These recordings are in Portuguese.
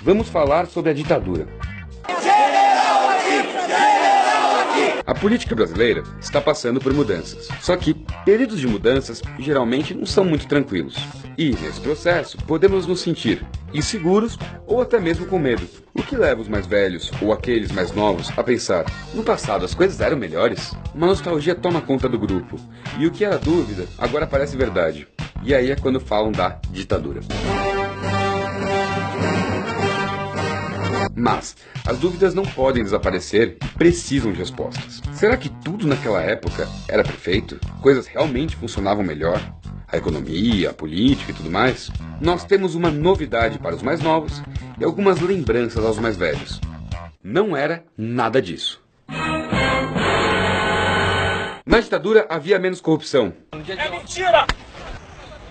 vamos falar sobre a ditadura. A política brasileira está passando por mudanças. Só que períodos de mudanças geralmente não são muito tranquilos. E, nesse processo, podemos nos sentir inseguros ou até mesmo com medo. O que leva os mais velhos ou aqueles mais novos a pensar: no passado as coisas eram melhores? Uma nostalgia toma conta do grupo. E o que era dúvida agora parece verdade. E aí é quando falam da ditadura. Mas as dúvidas não podem desaparecer e precisam de respostas. Será que tudo naquela época era perfeito? Coisas realmente funcionavam melhor? A economia, a política e tudo mais? Nós temos uma novidade para os mais novos e algumas lembranças aos mais velhos. Não era nada disso. Na ditadura havia menos corrupção. É mentira!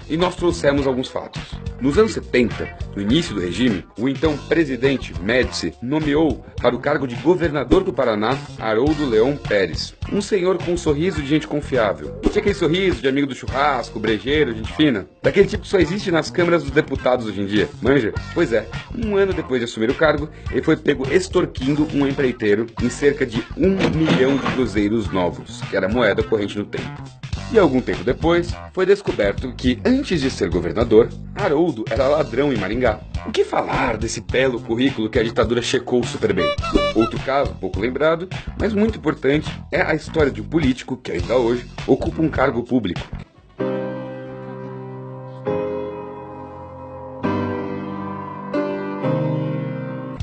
E nós trouxemos alguns fatos. Nos anos 70, no início do regime, o então presidente Médici nomeou para o cargo de governador do Paraná Haroldo Leão Pérez, um senhor com um sorriso de gente confiável. Tinha aquele sorriso de amigo do churrasco, brejeiro, gente fina, daquele tipo que só existe nas câmaras dos deputados hoje em dia, manja? Pois é, um ano depois de assumir o cargo, ele foi pego extorquindo um empreiteiro em cerca de 1 milhão de cruzeiros novos, que era moeda corrente no tempo. E algum tempo depois, foi descoberto que, antes de ser governador, Haroldo era ladrão em Maringá. O que falar desse belo currículo que a ditadura checou super bem? Outro caso, pouco lembrado, mas muito importante, é a história de um político que ainda hoje ocupa um cargo público.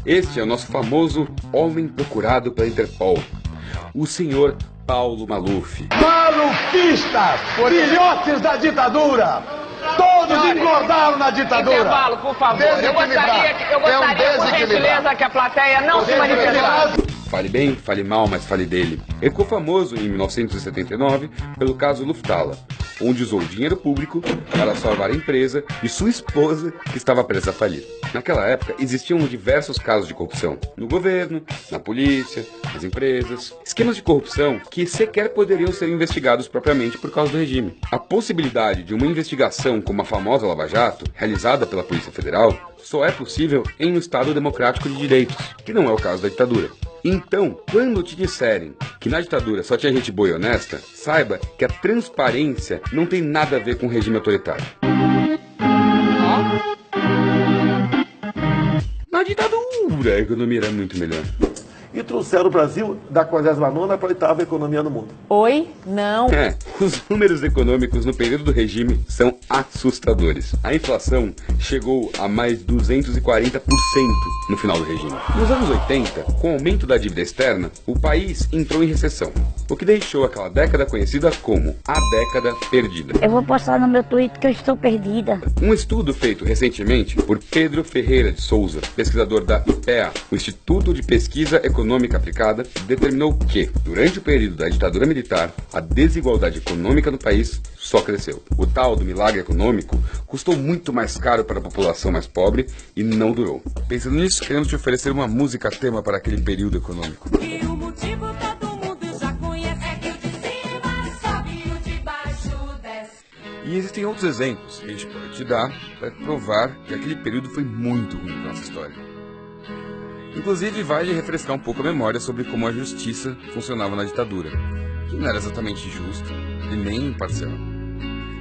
Este é o nosso famoso homem procurado pela Interpol, o senhor Paulo Maluf. Malufistas! Filhotes da ditadura! Todos engordaram na ditadura! Intervalo, por favor. Eu gostaria, por gentileza, que a plateia não se manifestasse. Fale bem, fale mal, mas fale dele. Ele ficou famoso em 1979 pelo caso Lufthansa, onde usou dinheiro público para salvar a empresa e sua esposa, que estava prestes a falir. Naquela época, existiam diversos casos de corrupção no governo, na polícia, nas empresas. Esquemas de corrupção que sequer poderiam ser investigados propriamente por causa do regime. A possibilidade de uma investigação como a famosa Lava Jato, realizada pela Polícia Federal, só é possível em um Estado democrático de direitos, que não é o caso da ditadura. Então, quando te disserem que na ditadura só tinha gente boa e honesta, saiba que a transparência não tem nada a ver com o regime autoritário. Na ditadura, a economia era muito melhor. E trouxeram o Brasil da 49ª para a 8ª economia no mundo. Oi? Não. Os números econômicos no período do regime são assustadores. A inflação chegou a mais 240% no final do regime. Nos anos 80, com o aumento da dívida externa, o país entrou em recessão, o que deixou aquela década conhecida como a década perdida. Eu vou postar no meu Twitter que eu estou perdida. Um estudo feito recentemente por Pedro Ferreira de Souza, pesquisador da IPEA, o Instituto de Pesquisa Econômica Aplicada, determinou que, durante o período da ditadura militar, a desigualdade econômica no país só cresceu. O tal do milagre econômico custou muito mais caro para a população mais pobre e não durou. Pensando nisso, queremos te oferecer uma música tema para aquele período econômico. E o motivo todo mundo já conhece, é que o de cima sobe e o de baixo desce. E existem outros exemplos que a gente pode te dar para provar que aquele período foi muito ruim na nossa história. Inclusive, vale refrescar um pouco a memória sobre como a justiça funcionava na ditadura, que não era exatamente justa e nem imparcial.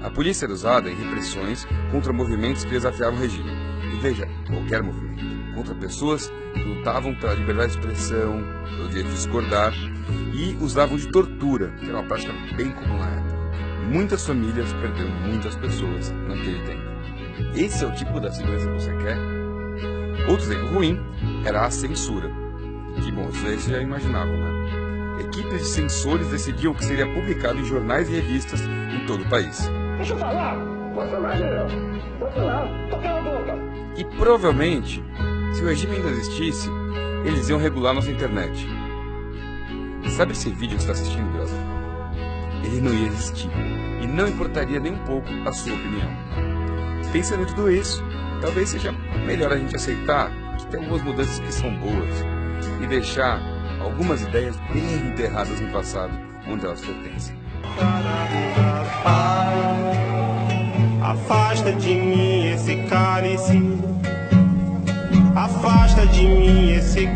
A polícia era usada em repressões contra movimentos que desafiavam o regime. E veja, qualquer movimento. Contra pessoas que lutavam pela liberdade de expressão, pelo direito de discordar, e usavam de tortura, que era uma prática bem comum na época. Muitas famílias perderam muitas pessoas naquele tempo. Esse é o tipo da segurança que você quer? Outro exemplo ruim era a censura. Que bom, isso aí vocês já imaginavam, né? Equipes de censores decidiam o que seria publicado em jornais e revistas em todo o país. Deixa eu falar! Pode falar, General! Pode falar! Toca a boca! E provavelmente, se o regime ainda existisse, eles iam regular nossa internet. Sabe esse vídeo que você está assistindo, Biosa? Ele não ia existir. E não importaria nem um pouco a sua opinião. Pensando em tudo isso, talvez seja melhor a gente aceitar que tem algumas mudanças que são boas e deixar algumas ideias bem enterradas no passado, onde elas pertencem. Afasta de mim esse cálice. Afasta de mim esse